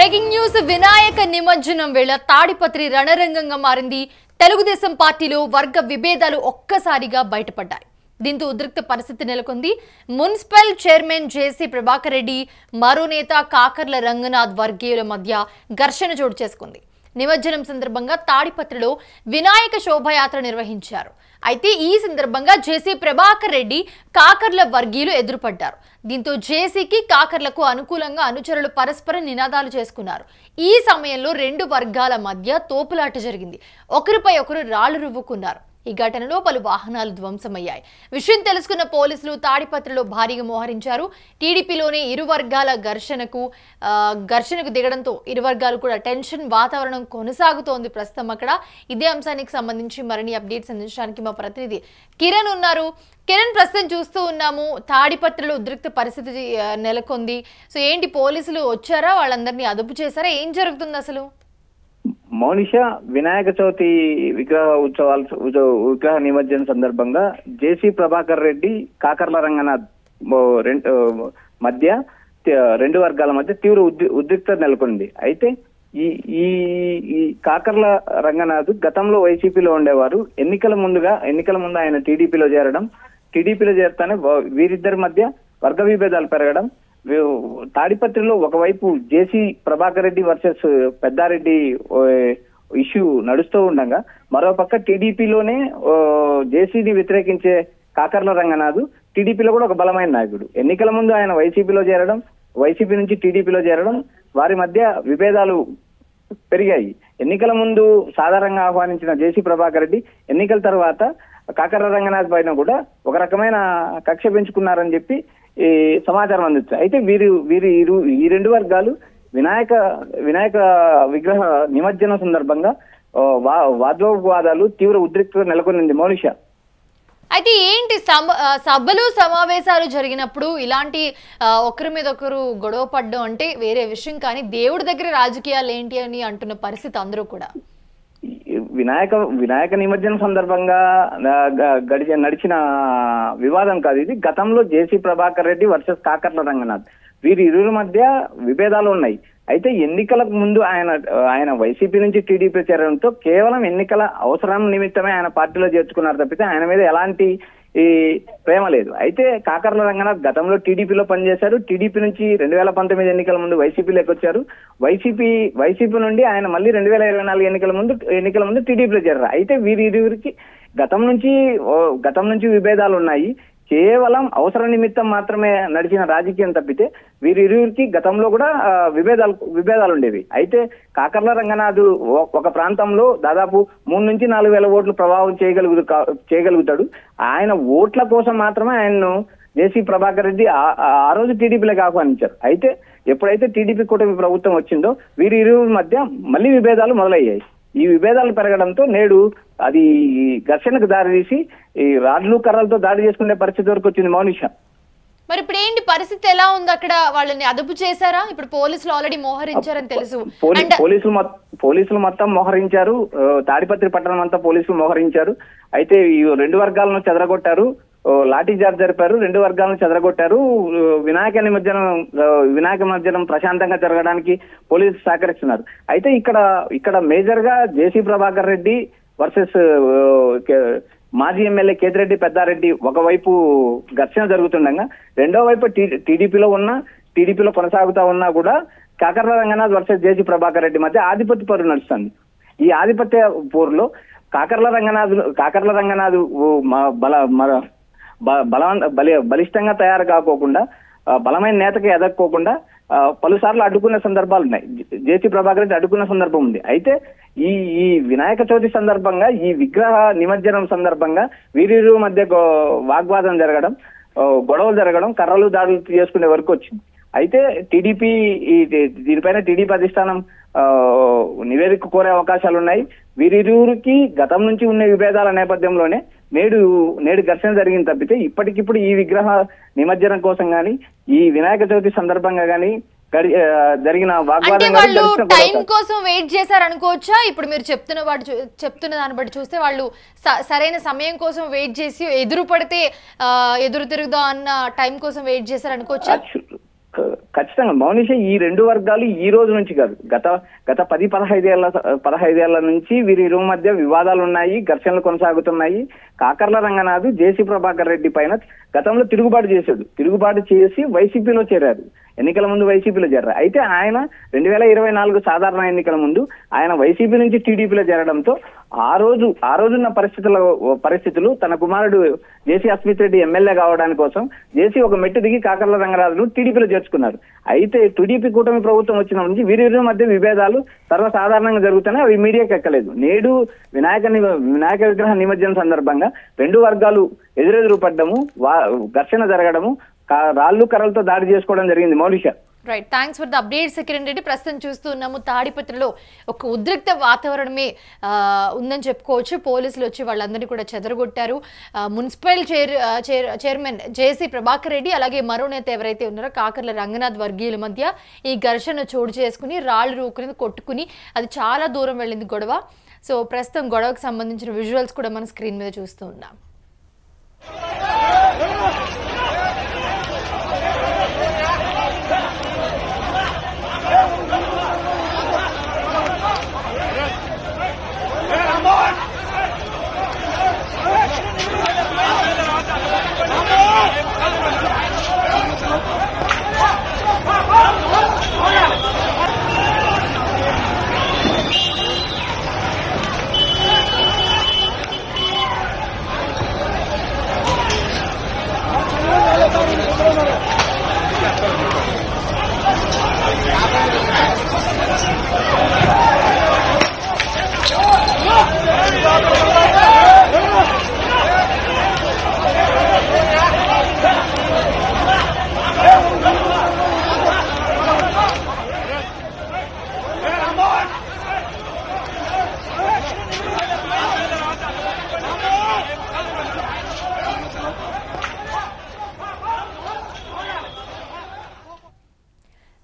Breaking news Vinayaka నిమజ్జనం వేళ తాడిపత్రి రణరంగంగా మారింది. తెలుగుదేశం పార్టీలో వర్గ విభేదాలు ఒక్కసారిగా బయటపడ్డాయి. దీంతో ఉద్రిక్త పరిస్థితి నెలకొంది. మున్సిపల్ చైర్మన్ జేసీ ప్రభాకర్ రెడ్డి, మరో నేత కాకర్ల రంగనాథ్ వర్గీయుల మధ్య ఘర్షణ చోటు చేసుకుంది. నిమజ్జనం సందర్భంగా తాడిపత్రిలో వినాయక శోభయాత్ర నిర్వహించారు. అయితే ఈ సందర్భంగా జేసీ ప్రభాకర్ రెడ్డి, కాకర్ల వర్గీయులు ఎదురుపడ్డారు. దీంతో జేసీకి, కాకర్లకు అనుకూలంగా అనుచరులు పరస్పర నినాదాలు చేసుకున్నారు. ఈ సమయంలో రెండు వర్గాల మధ్య తోపులాట జరిగింది. ఒకరిపై ఒకరు రాళ్లు రువ్వుకున్నారు. ఈ ఘటనలో పలు వాహనాలు ధ్వంసమయ్యాయి. విషయం తెలుసుకున్న పోలీసులు తాడిపత్రిలో భారీగా మోహరించారు. టీడీపీలోనే ఇరు వర్గాల ఘర్షణకు దిగడంతో ఇరు వర్గాలు కూడా టెన్షన్ వాతావరణం కొనసాగుతోంది ప్రస్తుతం అక్కడ. ఇదే అంశానికి సంబంధించి మరిన్ని అప్డేట్స్ అందించడానికి మా ప్రతినిధి కిరణ్ ఉన్నారు. కిరణ్, ప్రస్తుతం చూస్తూ ఉన్నాము తాడిపత్రిలో ఉద్రిక్త పరిస్థితి నెలకొంది. సో ఏంటి, పోలీసులు వచ్చారా, వాళ్ళందరినీ అదుపు చేశారా, ఏం జరుగుతుంది అసలు? మౌనిష, వినాయక చవితి విగ్రహ నిమజ్జన సందర్భంగా జేసీ ప్రభాకర్ రెడ్డి, కాకర్ల రంగనాథ్ మధ్య రెండు వర్గాల మధ్య తీవ్ర ఉద్రిక్తత నెలకొంది. అయితే ఈ ఈ కాకర్ల రంగనాథ్ గతంలో వైసీపీలో ఉండేవారు. ఎన్నికల ముందు ఆయన టీడీపీలో చేరతానే వీరిద్దరి మధ్య వర్గ విభేదాలు పెరగడం, తాడిపత్రిలో ఒకవైపు జేసీ ప్రభాకర్ రెడ్డి వర్సెస్ పెద్దారెడ్డి ఇష్యూ నడుస్తూ ఉండగా, మరోపక్క టీడీపీలోనే జేసీని వ్యతిరేకించే కాకర్ల రంగనాథ్ టీడీపీలో కూడా ఒక బలమైన నాయకుడు. ఎన్నికల ముందు ఆయన వైసీపీ నుంచి టీడీపీలో చేరడం, వారి మధ్య విభేదాలు పెరిగాయి. ఎన్నికల ముందు సాధారణంగా ఆహ్వానించిన జేసీ ప్రభాకర్ రెడ్డి ఎన్నికల తర్వాత కాకర్ల రంగనాథ్ పైన కూడా ఒక రకమైన కక్ష పెంచుకున్నారని చెప్పి ఈ సమాచారం అందించారు. అయితే ఈ రెండు వర్గాలు వినాయక విగ్రహ నిమజ్జన సందర్భంగా వాదోపవాదాలు తీవ్ర ఉద్రిక్తత నెలకొనింది మౌనిష. అయితే ఏంటి, సభలు సమావేశాలు జరిగినప్పుడు ఇలాంటి ఒకరి మీద ఒకరు గొడవ పడ్డం అంటే వేరే విషయం, కానీ దేవుడి దగ్గర రాజకీయాలు ఏంటి అని అంటున్న పరిస్థితి అందరూ కూడా. వినాయక నిమజ్జనం సందర్భంగా నడిచిన వివాదం కాదు ఇది. గతంలో జేసీ ప్రభాకర్ రెడ్డి వర్సెస్ కాకర్ల రంగనాథ్, వీరి ఇరువురి మధ్య విభేదాలు ఉన్నాయి. అయితే ఎన్నికలకు ముందు ఆయన వైసీపీ నుంచి టీడీపీ చేరడంతో కేవలం ఎన్నికల అవసరం నిమిత్తమే ఆయన పార్టీలో చేర్చుకున్నారు తప్పితే ఆయన మీద ఎలాంటి ప్రేమ లేదు. అయితే కాకర్ల రంగనాథ్ గతంలో టీడీపీలో పనిచేశారు. టీడీపీ నుంచి 2019 ఎన్నికల ముందు వైసీపీలోకి వచ్చారు. వైసీపీ నుండి ఆయన మళ్ళీ 2024 ఎన్నికల ముందు టీడీపీలో చేరారు. అయితే వీరిరువురికి గతం నుంచి విభేదాలు ఉన్నాయి. కేవలం అవసర నిమిత్తం మాత్రమే నడిచిన రాజకీయం తప్పితే వీరిరువురికి గతంలో కూడా విభేదాలు ఉండేవి. అయితే కాకర్ల రంగనాథ్ ఒక ప్రాంతంలో దాదాపు 3 నుంచి 4 వేల ఓట్లు ప్రభావం చేయగలుగుతాడు. ఆయన ఓట్ల కోసం మాత్రమే ఆయన్ను జేసీ ప్రభాకర్ రెడ్డి ఆ రోజు టీడీపీలోకి ఆహ్వానించారు. అయితే ఎప్పుడైతే టీడీపీ కూటమి ప్రభుత్వం వచ్చిందో వీరిరువురి మధ్య మళ్ళీ విభేదాలు మొదలయ్యాయి. ఈ విభేదాలు పెరగడంతో నేడు అది ఘర్షణకు దారితీసి ఈ రాడ్లు కర్రలతో దాడి చేసుకునే పరిస్థితి వరకు వచ్చింది మౌనిష. మరి ఇప్పుడు ఏంటి పరిస్థితి, ఎలా ఉంది అక్కడ? వాళ్ళని అదుపు చేశారా? ఇప్పుడు పోలీసులు ఆల్రెడీ మోహరించారని తెలుసు. పోలీసులు మొత్తం మోహరించారు. తాడిపత్రి పట్టణం అంతా పోలీసులు మోహరించారు. అయితే ఈ రెండు వర్గాలను చెదరగొట్టారు, లాఠీ చార్జ్ జరిపారు, రెండు వర్గాలను చెదరగొట్టారు. వినాయక నిమజ్జనం ప్రశాంతంగా జరగడానికి పోలీసులు సహకరిస్తున్నారు. అయితే ఇక్కడ మేజర్ గా జేసీ ప్రభాకర్ రెడ్డి వర్సెస్ మాజీ ఎమ్మెల్యే కేతిరెడ్డి పెద్దారెడ్డి ఒకవైపు ఘర్షణ జరుగుతుండగా, రెండో వైపు టీడీపీలో కొనసాగుతా ఉన్నా కూడా కాకర్ల రంగనాథ్ వర్సెస్ జేసీ ప్రభాకర్ రెడ్డి మధ్య ఆధిపత్య పోరు నడుస్తుంది. ఈ ఆధిపత్య పోరులో కాకర్ల రంగనాథ్ బలిష్టంగా తయారు కాకోకుండా, బలమైన నేతకి ఎదక్కోకుండా పలుసార్లు అడ్డుకున్న సందర్భాలు ఉన్నాయి. జేసీ ప్రభాకర్ రెడ్డి అడ్డుకున్న సందర్భం ఉంది. అయితే ఈ వినాయక చవితి సందర్భంగా, ఈ విగ్రహ నిమజ్జనం సందర్భంగా వీరిరు మధ్య వాగ్వాదం జరగడం, గొడవలు జరగడం, కర్రలు దాడులు చేసుకునే వరకు వచ్చింది. అయితే దీనిపైన టీడీపీ అధిష్టానం నివేదిక కోరే అవకాశాలు ఉన్నాయి. వీరిరువురికి గతం నుంచి ఉన్న విభేదాల నేపథ్యంలోనే నేడు ఘర్షణ జరిగింది తప్పితే ఇప్పటికిప్పుడు ఈ విగ్రహ నిమజ్జనం కోసం గానీ, ఈ వినాయక చవితి సందర్భంగా గానీ జరిగిన వాగ్వాదం టైం కోసం వెయిట్ చేశారు అనుకోవచ్చా? ఇప్పుడు మీరు చెప్తున్న దాన్ని బట్టి చూస్తే వాళ్ళు సరైన సమయం కోసం వెయిట్ చేసి ఎదురు పడితే ఎదురు తిరుగుదా అన్న టైం కోసం వెయిట్ చేశారు అనుకోవచ్చా? ఖచ్చితంగా మౌనిష ఈ రెండు వర్గాలు ఈ రోజు నుంచి కాదు, గత 15 ఏళ్ల నుంచి వీరిరు మధ్య వివాదాలు ఉన్నాయి, ఘర్షణలు కొనసాగుతున్నాయి. కాకర్ల రంగనాథ్ జేసీ ప్రభాకర్ రెడ్డి పైన గతంలో తిరుగుబాటు చేసి వైసీపీలో చేరారు. ఎన్నికల ముందు వైసీపీలో చేరారు. అయితే ఆయన 2024 సాధారణ ఎన్నికల ముందు ఆయన వైసీపీ నుంచి టీడీపీలో చేరడంతో ఆ రోజున్న పరిస్థితులు తన కుమారుడు జేసీ అస్మిత్ రెడ్డి ఎమ్మెల్యే కావడానికి కోసం జేసీ ఒక మెట్టు దిగి కాకర్ల రంగరాజును టీడీపీలో చేర్చుకున్నారు. అయితే టీడీపీ కూటమి ప్రభుత్వం వచ్చిన నుంచి వీరిరు మధ్య విభేదాలు సర్వసాధారణంగా జరుగుతున్నాయి. అవి మీడియాకి ఎక్కలేదు. నేడు వినాయక విగ్రహ నిమజ్జనం సందర్భంగా రెండు వర్గాలు ఎదురెదురు పడ్డము, ఘర్షణ జరగడము, రాళ్లు కర్రలతో దాడి చేసుకోవడం జరిగింది. Mounisha, right, thanks for the updates Kiran Reddy. ప్రస్తుతం చూస్తున్నాము తాడిపత్రిలో ఒక ఉద్రిక్త వాతావరణమే ఉందని చెప్పుకోవచ్చు. పోలీసులు వచ్చి వాళ్ళందరినీ కూడా చెదరగొట్టారు. మున్సిపల్ చైర్మన్ జేసీ ప్రభాకర్ రెడ్డి అలాగే మరో నేత ఎవరైతే ఉన్నారో కాకర్ల రంగనాథ్ వర్గీయుల మధ్య ఈ ఘర్షణ చోటు చేసుకుని రాళ్ళు రూకుని కొట్టుకుని అది చాలా దూరం వెళ్ళింది గొడవ. సో ప్రస్తుతం గొడవకు సంబంధించిన విజువల్స్ కూడా మన స్క్రీన్ మీద చూస్తూ ఉన్నాం.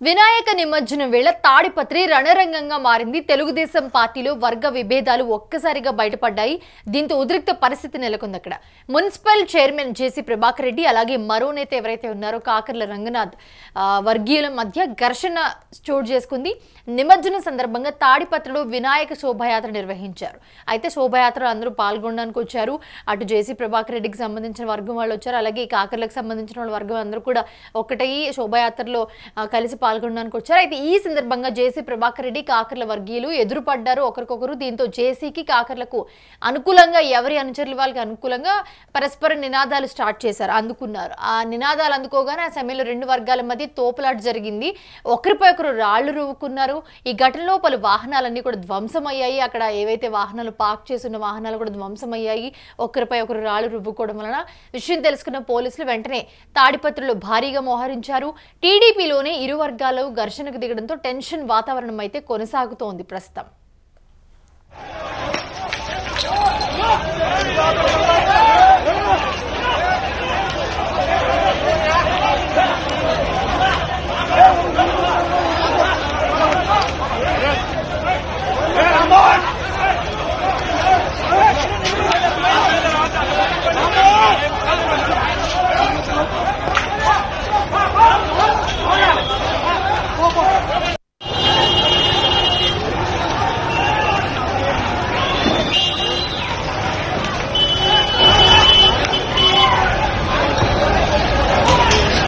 వినాయక నిమజ్జనం వేళ తాడిపత్రి రణరంగంగా మారింది. తెలుగుదేశం పార్టీలో వర్గ విభేదాలు ఒక్కసారిగా బయటపడ్డాయి. దీంతో ఉద్రిక్త పరిస్థితి నెలకొంది. అక్కడ మున్సిపల్ చైర్మన్ జేసీ ప్రభాకర్ రెడ్డి అలాగే మరో నేత ఎవరైతే ఉన్నారో కాకర్ల రంగనాథ్ వర్గీయుల మధ్య ఘర్షణ చోటు చేసుకుంది. నిమజ్జనం సందర్భంగా తాడిపత్రిలో వినాయక శోభాయాత్ర నిర్వహించారు. అయితే శోభాయాత్రలో అందరూ పాల్గొనడానికి వచ్చారు. అటు జేసీ ప్రభాకర్ రెడ్డికి సంబంధించిన వర్గం వాళ్ళు వచ్చారు, అలాగే కాకర్లకు సంబంధించిన వాళ్ళ వర్గం అందరూ కూడా ఒకటై శోభాయాత్రలో కలిసి పాల్గొనడానికి వచ్చారు. అయితే ఈ సందర్భంగా జేసీ ప్రభాకర్ రెడ్డి కాకర్ల వర్గీయులు ఎదురుపడ్డారు ఒకరికొకరు. దీంతో జేసీకి కాకర్లకు అనుకూలంగా ఎవరి అనుచరులు వాళ్ళకి అనుకూలంగా పరస్పర నినాదాలు స్టార్ట్ చేశారు, అందుకున్నారు. ఆ నినాదాలు అందుకోగానే ఆ సమయంలో రెండు వర్గాల మధ్య తోపులాట జరిగింది. ఒకరిపై ఒకరు రాళ్లు రువ్వుకున్నారు. ఈ ఘటనలో పలు వాహనాలన్నీ కూడా ధ్వంసమయ్యాయి. అక్కడ ఏవైతే వాహనాలు పార్క్ చేసిన వాహనాలు కూడా ధ్వంసమయ్యాయి. ఒకరిపై ఒకరు రాళ్లు రువ్వుకోవడం వలన విషయం తెలుసుకున్న పోలీసులు వెంటనే తాడిపత్రిలో భారీగా మోహరించారు. టీడీపీలోనే ఇరు వర్గాలు ఘర్షణకు దిగడంతో టెన్షన్ వాతావరణం అయితే కొనసాగుతోంది ప్రస్తుతం.